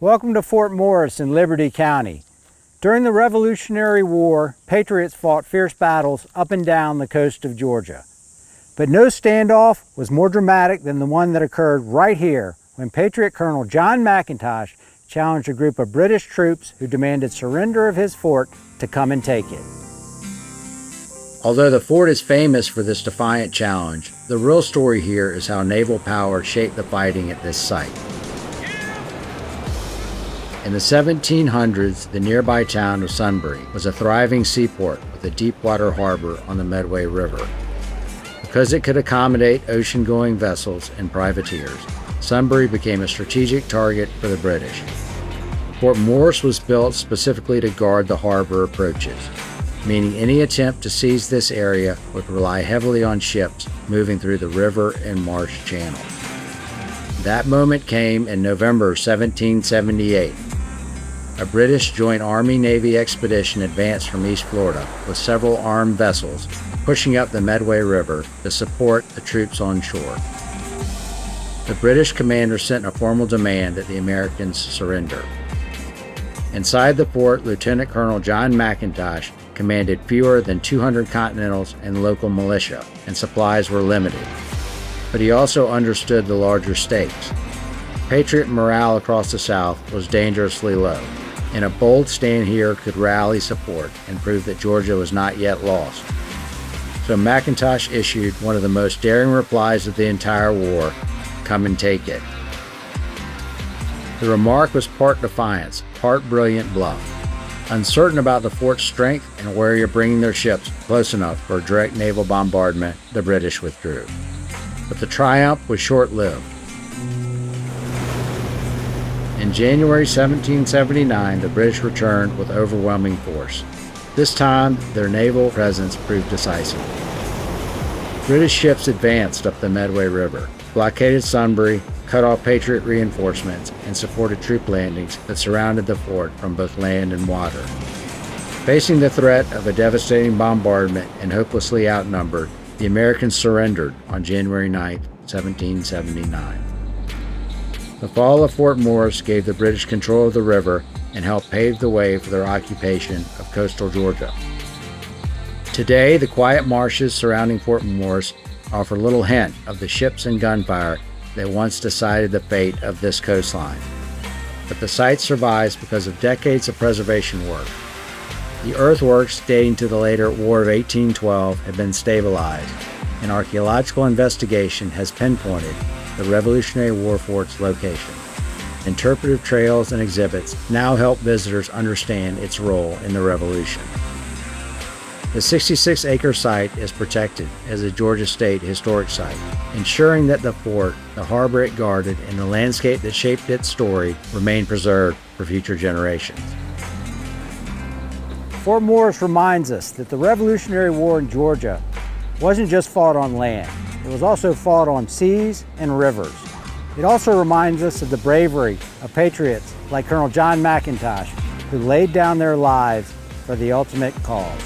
Welcome to Fort Morris in Liberty County. During the Revolutionary War, patriots fought fierce battles up and down the coast of Georgia. But no standoff was more dramatic than the one that occurred right here when Patriot Colonel John McIntosh challenged a group of British troops who demanded surrender of his fort to come and take it. Although the fort is famous for this defiant challenge, the real story here is how naval power shaped the fighting at this site. In the 1700s, the nearby town of Sunbury was a thriving seaport with a deep-water harbor on the Midway River. Because it could accommodate ocean-going vessels and privateers, Sunbury became a strategic target for the British. Fort Morris was built specifically to guard the harbor approaches, meaning any attempt to seize this area would rely heavily on ships moving through the river and marsh channel. That moment came in November 1778. A British Joint Army-Navy expedition advanced from East Florida with several armed vessels pushing up the Midway River to support the troops on shore. The British commander sent a formal demand that the Americans surrender. Inside the fort, Lieutenant Colonel John McIntosh commanded fewer than 200 Continentals and local militia, and supplies were limited. But he also understood the larger stakes. Patriot morale across the South was dangerously low, and a bold stand here could rally support and prove that Georgia was not yet lost. So McIntosh issued one of the most daring replies of the entire war: "Come and take it." The remark was part defiance, part brilliant bluff. Uncertain about the fort's strength and where you're bringing their ships close enough for a direct naval bombardment, the British withdrew. But the triumph was short-lived. In January 1779, the British returned with overwhelming force. This time, their naval presence proved decisive. British ships advanced up the Midway River, blockaded Sunbury, cut off Patriot reinforcements, and supported troop landings that surrounded the fort from both land and water. Facing the threat of a devastating bombardment and hopelessly outnumbered, the Americans surrendered on January 9, 1779. The fall of Fort Morris gave the British control of the river and helped pave the way for their occupation of coastal Georgia. Today, the quiet marshes surrounding Fort Morris offer little hint of the ships and gunfire that once decided the fate of this coastline. But the site survives because of decades of preservation work. The earthworks dating to the later War of 1812 have been stabilized, and archaeological investigation has pinpointed the Revolutionary War fort's location. Interpretive trails and exhibits now help visitors understand its role in the Revolution. The 66-acre site is protected as a Georgia State Historic Site, ensuring that the fort, the harbor it guarded, and the landscape that shaped its story remain preserved for future generations. Fort Morris reminds us that the Revolutionary War in Georgia wasn't just fought on land. It was also fought on seas and rivers. It also reminds us of the bravery of patriots like Colonel John McIntosh, who laid down their lives for the ultimate cause.